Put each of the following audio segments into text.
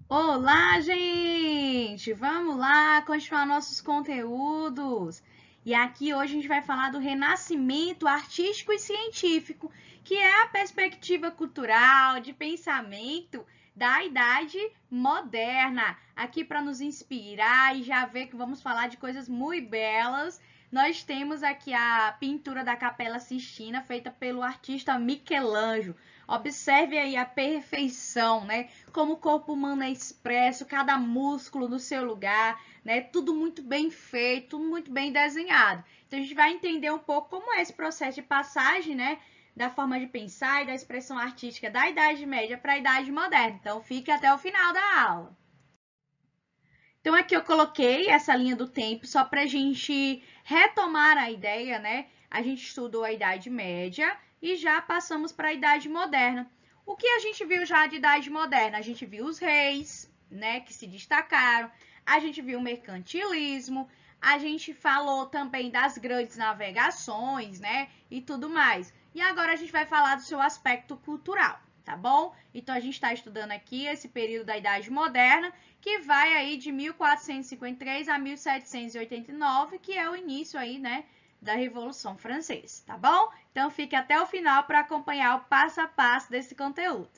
Olá, gente! Vamos lá continuar nossos conteúdos. E aqui hoje a gente vai falar do renascimento artístico e científico, que é a perspectiva cultural de pensamento da Idade Moderna. Aqui para nos inspirar e já ver que vamos falar de coisas muito belas. Nós temos aqui a pintura da Capela Sistina, feita pelo artista Michelangelo. Observe aí a perfeição, né? Como o corpo humano é expresso, cada músculo no seu lugar, né? Tudo muito bem feito, tudo muito bem desenhado. Então a gente vai entender um pouco como é esse processo de passagem, né? Da forma de pensar e da expressão artística da Idade Média para a Idade Moderna. Então fique até o final da aula. Então aqui eu coloquei essa linha do tempo só para a gente retomar a ideia, né? A gente estudou a Idade Média e já passamos para a Idade Moderna. O que a gente viu já de Idade Moderna? A gente viu os reis, né, que se destacaram, a gente viu o mercantilismo, a gente falou também das grandes navegações, né, e tudo mais. E agora a gente vai falar do seu aspecto cultural, tá bom? Então a gente está estudando aqui esse período da Idade Moderna, que vai aí de 1453 a 1789, que é o início aí, né, da Revolução Francesa, tá bom? Então fique até o final para acompanhar o passo a passo desse conteúdo.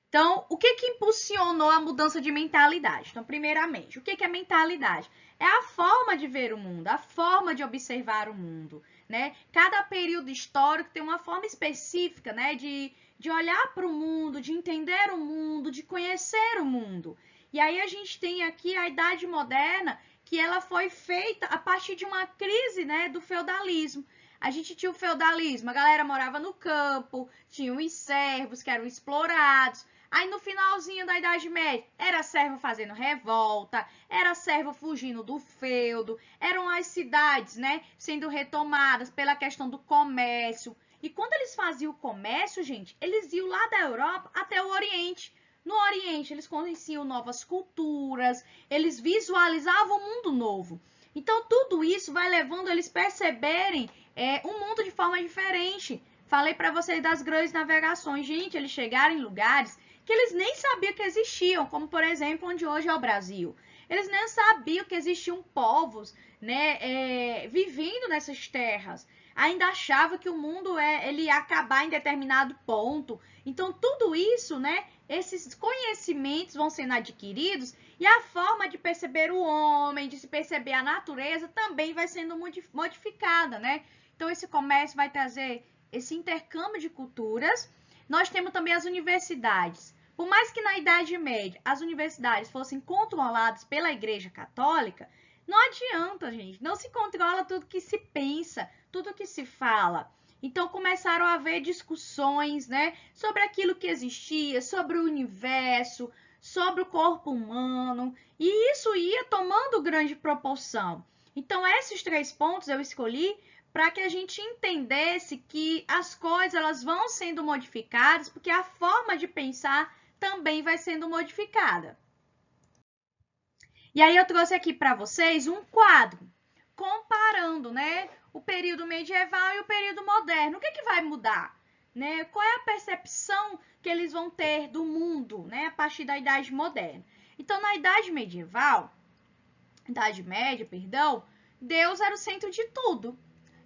Então, o que impulsionou a mudança de mentalidade? Então, primeiramente, o que é mentalidade? É a forma de ver o mundo, a forma de observar o mundo, né? Cada período histórico tem uma forma específica, né, de olhar para o mundo, de entender o mundo, de conhecer o mundo. E aí a gente tem aqui a Idade Moderna, que ela foi feita a partir de uma crise, né, do feudalismo. A gente tinha o feudalismo, a galera morava no campo, tinha os servos que eram explorados. Aí no finalzinho da Idade Média, era servo fazendo revolta, era servo fugindo do feudo, eram as cidades, né, sendo retomadas pela questão do comércio. E quando eles faziam o comércio, gente, eles iam lá da Europa até o Oriente. No Oriente, eles conheciam novas culturas, eles visualizavam um mundo novo. Então, tudo isso vai levando eles a perceberem um mundo de forma diferente. Falei para vocês das grandes navegações. Gente, eles chegaram em lugares que eles nem sabiam que existiam, como por exemplo onde hoje é o Brasil. Eles nem sabiam que existiam povos, né, vivendo nessas terras. Ainda achavam que o mundo ele ia acabar em determinado ponto. Então tudo isso, né, esses conhecimentos vão sendo adquiridos e a forma de perceber o homem, de se perceber a natureza também vai sendo modificada, né? Então esse comércio vai trazer esse intercâmbio de culturas. Nós temos também as universidades. Por mais que na Idade Média as universidades fossem controladas pela Igreja Católica, não adianta, gente. Não se controla tudo que se pensa, tudo que se fala. Então começaram a haver discussões, né, sobre aquilo que existia, sobre o universo, sobre o corpo humano, e isso ia tomando grande proporção. Então esses 3 pontos eu escolhi para que a gente entendesse que as coisas elas vão sendo modificadas, porque a forma de pensar também vai sendo modificada. E aí eu trouxe aqui para vocês um quadro comparando, né, o período medieval e o período moderno. O que vai mudar? Né? Qual é a percepção que eles vão ter do mundo, né, a partir da Idade Moderna? Então, na Idade Medieval, Idade Média, perdão, Deus era o centro de tudo.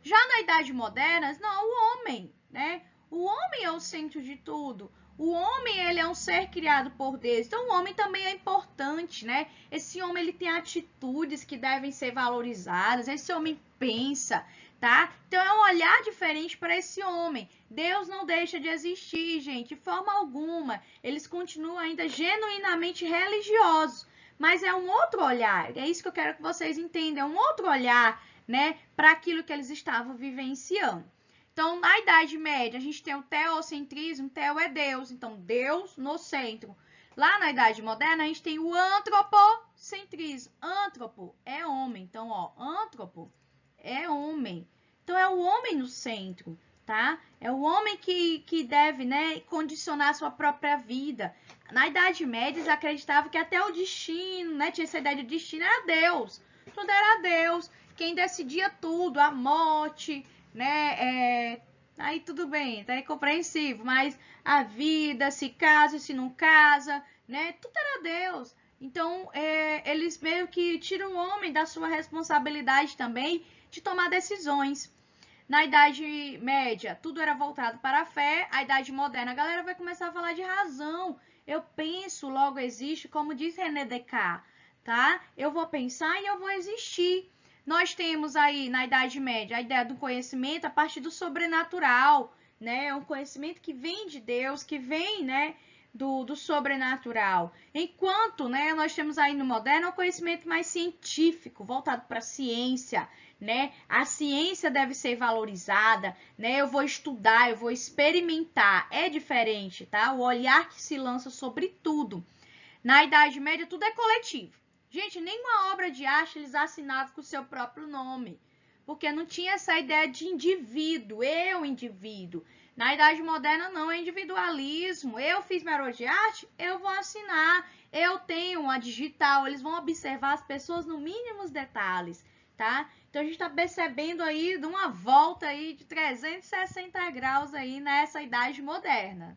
Já na Idade Moderna, não, o homem, né? O homem é o centro de tudo. O homem, ele é um ser criado por Deus. Então, o homem também é importante, né? Esse homem, ele tem atitudes que devem ser valorizadas. Esse homem pensa, tá? Então, é um olhar diferente para esse homem. Deus não deixa de existir, gente, de forma alguma. Eles continuam ainda genuinamente religiosos. Mas é um outro olhar. É isso que eu quero que vocês entendam. É um outro olhar, né, para aquilo que eles estavam vivenciando. Então, na Idade Média, a gente tem o teocentrismo, teo é Deus, então Deus no centro. Lá na Idade Moderna, a gente tem o antropocentrismo. Antropo é homem, então, ó, antropo é homem. Então, é o homem no centro, tá? É o homem que deve, né, condicionar a sua própria vida. Na Idade Média, eles acreditavam que até o destino, né, tinha essa ideia de destino, era Deus. Tudo era Deus. Quem decidia tudo, a morte, né? Aí tudo bem, tá compreensível, mas a vida, se casa, se não casa, né? Tudo era Deus. Então, eles meio que tiram o homem da sua responsabilidade também de tomar decisões. Na Idade Média, tudo era voltado para a fé. A Idade Moderna, a galera vai começar a falar de razão. Eu penso, logo existe, como diz René Descartes, tá? Eu vou pensar e eu vou existir. Nós temos aí, na Idade Média, a ideia do conhecimento a partir do sobrenatural, né? Um conhecimento que vem de Deus, que vem, né, do sobrenatural. Enquanto, né, nós temos aí no moderno o conhecimento mais científico, voltado para a ciência, né? A ciência deve ser valorizada, né? Eu vou estudar, eu vou experimentar. É diferente, tá? O olhar que se lança sobre tudo. Na Idade Média, tudo é coletivo. Gente, nenhuma obra de arte eles assinavam com o seu próprio nome, porque não tinha essa ideia de indivíduo, eu indivíduo. Na Idade Moderna, não, é individualismo. Eu fiz minha obra de arte, eu vou assinar. Eu tenho uma digital, eles vão observar as pessoas no mínimos detalhes, tá? Então, a gente está percebendo aí de uma volta aí de 360 graus aí nessa Idade Moderna.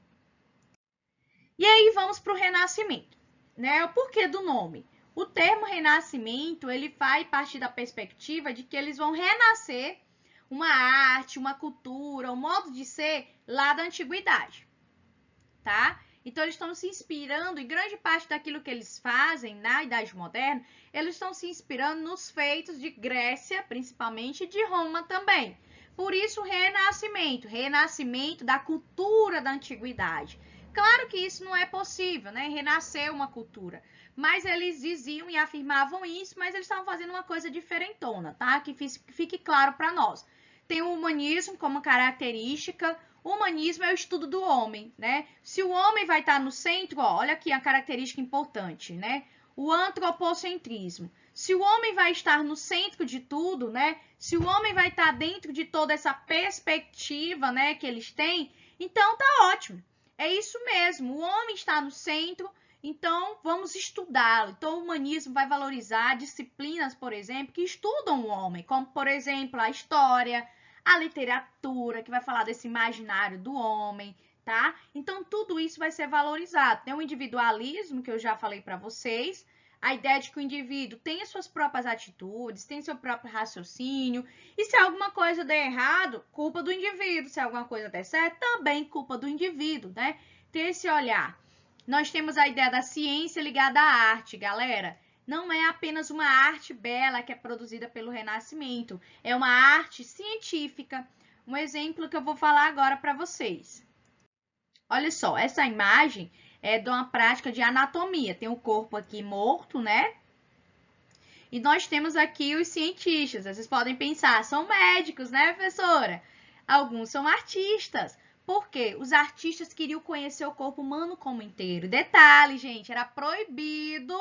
E aí, vamos para o Renascimento, né? O porquê do nome? O termo renascimento, ele vai partir da perspectiva de que eles vão renascer uma arte, uma cultura, um modo de ser lá da antiguidade, tá? Então, eles estão se inspirando, e grande parte daquilo que eles fazem na Idade Moderna, eles estão se inspirando nos feitos de Grécia, principalmente, e de Roma também. Por isso, renascimento da cultura da antiguidade. Claro que isso não é possível, né? Renascer uma cultura. Mas eles diziam e afirmavam isso, mas eles estavam fazendo uma coisa diferentona, tá? Que fique claro para nós. Tem o humanismo como característica. O humanismo é o estudo do homem, né? Se o homem vai estar no centro, ó, olha aqui a característica importante, né? O antropocentrismo. Se o homem vai estar no centro de tudo, né? Se o homem vai estar dentro de toda essa perspectiva, né, que eles têm, então tá ótimo. É isso mesmo, o homem está no centro, então vamos estudá-lo. Então o humanismo vai valorizar disciplinas, por exemplo, que estudam o homem, como por exemplo a história, a literatura, que vai falar desse imaginário do homem, tá? Então tudo isso vai ser valorizado. Tem o individualismo, que eu já falei para vocês, a ideia de que o indivíduo tem as suas próprias atitudes, tem seu próprio raciocínio, e se alguma coisa der errado, culpa do indivíduo. Se alguma coisa der certo, também culpa do indivíduo, né? Ter esse olhar. Nós temos a ideia da ciência ligada à arte, galera. Não é apenas uma arte bela que é produzida pelo Renascimento, é uma arte científica. Um exemplo que eu vou falar agora para vocês. Olha só, essa imagem é de uma prática de anatomia. Tem o corpo aqui morto, né? E nós temos aqui os cientistas. Vocês podem pensar, são médicos, né, professora? Alguns são artistas. Por quê? Os artistas queriam conhecer o corpo humano como inteiro. Detalhe, gente, era proibido,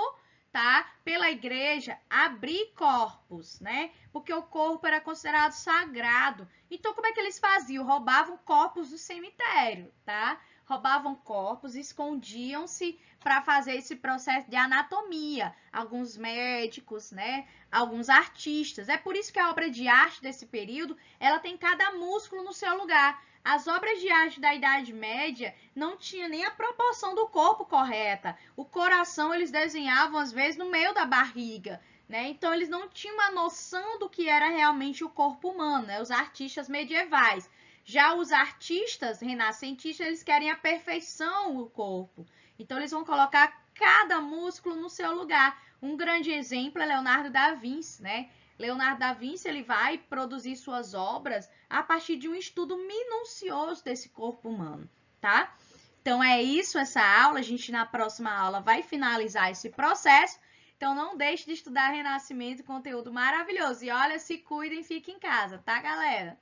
tá, pela igreja abrir corpos, né? Porque o corpo era considerado sagrado. Então, como é que eles faziam? Roubavam corpos do cemitério, tá? Roubavam corpos, escondiam-se para fazer esse processo de anatomia. Alguns médicos, né? Alguns artistas. É por isso que a obra de arte desse período, ela tem cada músculo no seu lugar. As obras de arte da Idade Média não tinha nem a proporção do corpo correta. O coração eles desenhavam às vezes no meio da barriga, né? Então eles não tinham uma noção do que era realmente o corpo humano, né? Os artistas medievais. Já os artistas renascentistas, eles querem a perfeição do corpo. Então, eles vão colocar cada músculo no seu lugar. Um grande exemplo é Leonardo da Vinci, né? Leonardo da Vinci, ele vai produzir suas obras a partir de um estudo minucioso desse corpo humano, tá? Então, é isso essa aula. A gente, na próxima aula, vai finalizar esse processo. Então, não deixe de estudar Renascimento, conteúdo maravilhoso. E olha, se cuidem, fiquem em casa, tá, galera?